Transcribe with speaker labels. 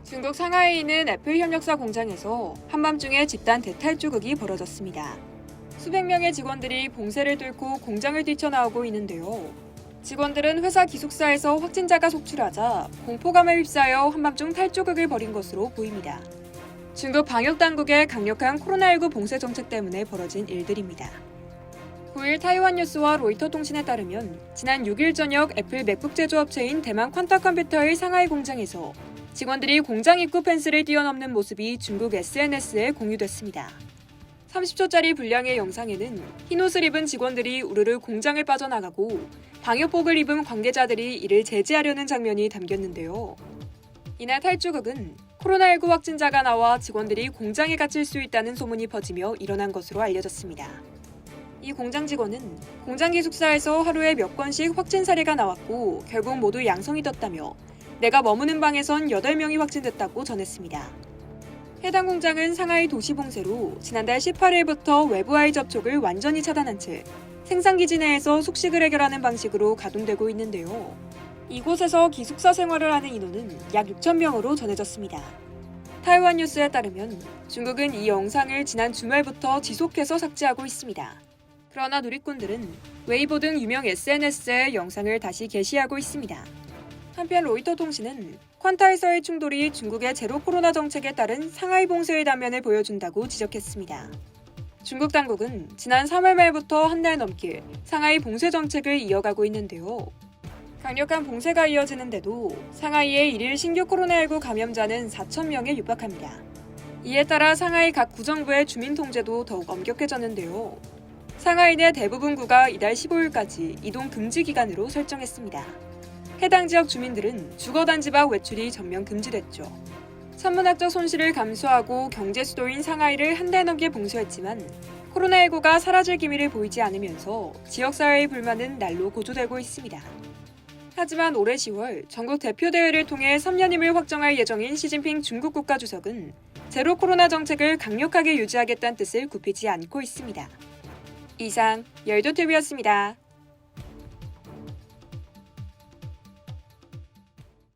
Speaker 1: 중국 상하이에 있는 애플 협력사 공장에서 한밤중에 집단 대탈주극이 벌어졌습니다. 수백 명의 직원들이 봉쇄를 뚫고 공장을 뛰쳐나오고 있는데요. 직원들은 회사 기숙사에서 확진자가 속출하자 공포감에 휩싸여 한밤중 탈주극을 벌인 것으로 보입니다. 중국 방역당국의 강력한 코로나19 봉쇄 정책 때문에 벌어진 일들입니다. 9일 타이완 뉴스와 로이터 통신에 따르면 지난 6일 저녁 애플 맥북 제조업체인 대만 퀀타 컴퓨터의 상하이 공장에서 직원들이 공장 입구 펜스를 뛰어넘는 모습이 중국 SNS에 공유됐습니다. 30초짜리 분량의 영상에는 흰옷을 입은 직원들이 우르르 공장을 빠져나가고 방역복을 입은 관계자들이 이를 제지하려는 장면이 담겼는데요. 이날 탈주극은 코로나19 확진자가 나와 직원들이 공장에 갇힐 수 있다는 소문이 퍼지며 일어난 것으로 알려졌습니다. 이 공장 직원은 공장 기숙사에서 하루에 몇 건씩 확진 사례가 나왔고 결국 모두 양성이 떴다며 내가 머무는 방에선 8명이 확진됐다고 전했습니다. 해당 공장은 상하이 도시 봉쇄로 지난달 18일부터 외부와의 접촉을 완전히 차단한 채 생산기지 내에서 숙식을 해결하는 방식으로 가동되고 있는데요. 이곳에서 기숙사 생활을 하는 인원은 약 6,000명으로 전해졌습니다. 타이완 뉴스에 따르면 중국은 이 영상을 지난 주말부터 지속해서 삭제하고 있습니다. 그러나 누리꾼들은 웨이보 등 유명 SNS에 영상을 다시 게시하고 있습니다. 한편 로이터 통신은 퀀타에서의 충돌이 중국의 제로 코로나 정책에 따른 상하이 봉쇄의 단면을 보여준다고 지적했습니다. 중국 당국은 지난 3월 말부터 한 달 넘게 상하이 봉쇄 정책을 이어가고 있는데요. 강력한 봉쇄가 이어지는데도 상하이의 1일 신규 코로나19 감염자는 4,000명에 육박합니다. 이에 따라 상하이 각 구정부의 주민 통제도 더욱 엄격해졌는데요. 상하이 내 대부분 구가 이달 15일까지 이동 금지 기간으로 설정했습니다. 해당 지역 주민들은 주거단지 밖 외출이 전면 금지됐죠. 천문학적 손실을 감수하고 경제 수도인 상하이를 한 달 넘게 봉쇄했지만 코로나19가 사라질 기미를 보이지 않으면서 지역사회의 불만은 날로 고조되고 있습니다. 하지만 올해 10월 전국 대표대회를 통해 3년임을 확정할 예정인 시진핑 중국 국가주석은 제로 코로나 정책을 강력하게 유지하겠다는 뜻을 굽히지 않고 있습니다. 이상 열도TV였습니다.